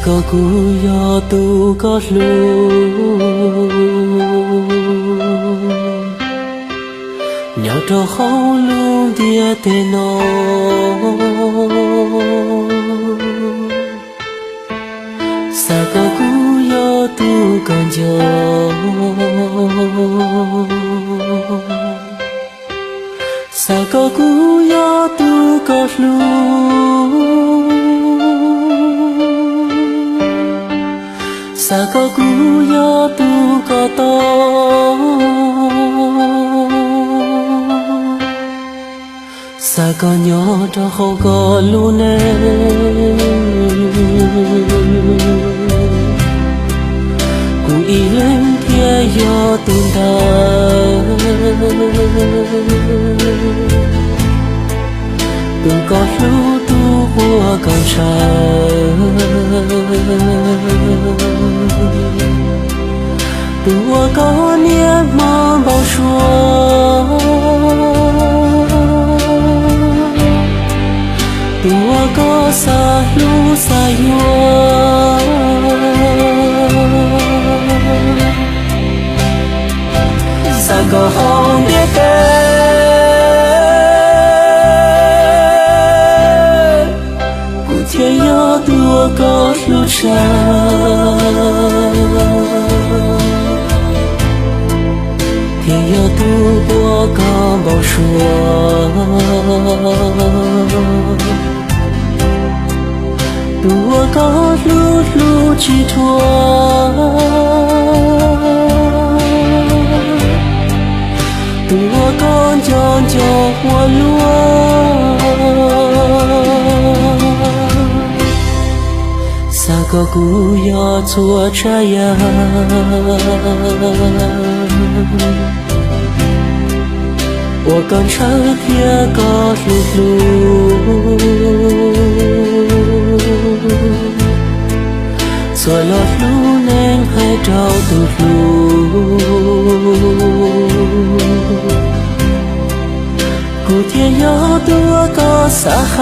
có cú yo tu có lu nhỏ trò hậu luôn dia tê nó sa có cú yo tu còn gió sa có cú yo tu có lu sa có cú yo tu có to sa có nhỏ cho không có luôn cụ ý lên kia yo tu ta tu có lu tu của con trai tua có niệm mơ bao xua tua có xa lu xa yua xa có không biết tên cụ thiên yo tua có lu xa thì yo tu bố có bao xua tua có lu lu chỉ thua tua con tròn cho hoa lúa sa có cú yo chua trái ya我跟着天高路路，做了路能还找到路，古天要多个撒海，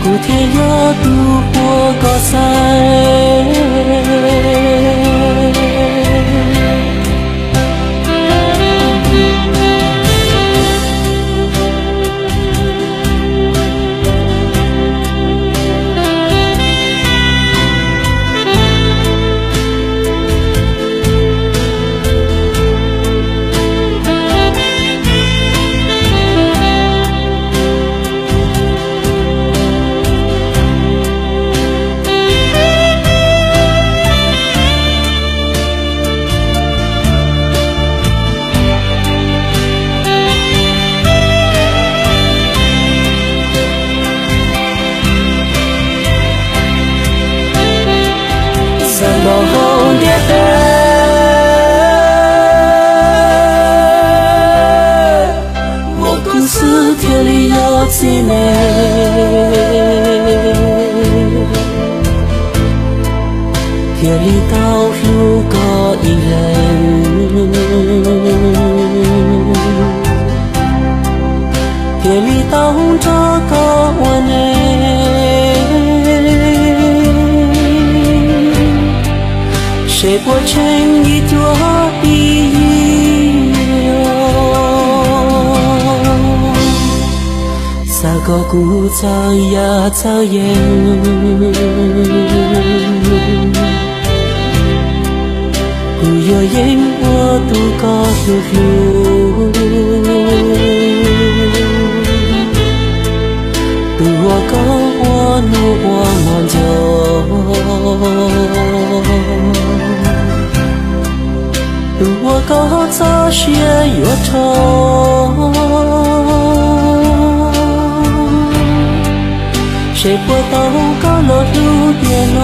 古天要多我个塞。天里有几年，天里到路过一人，天里到这个我呢，谁不成一朵一。sa có cú sao ya sao yen cú yo yen wo tu có lu lu tu wo có wo nu wo mon jo tu wo có cho xie yo cho谁不懂高楼路边哦。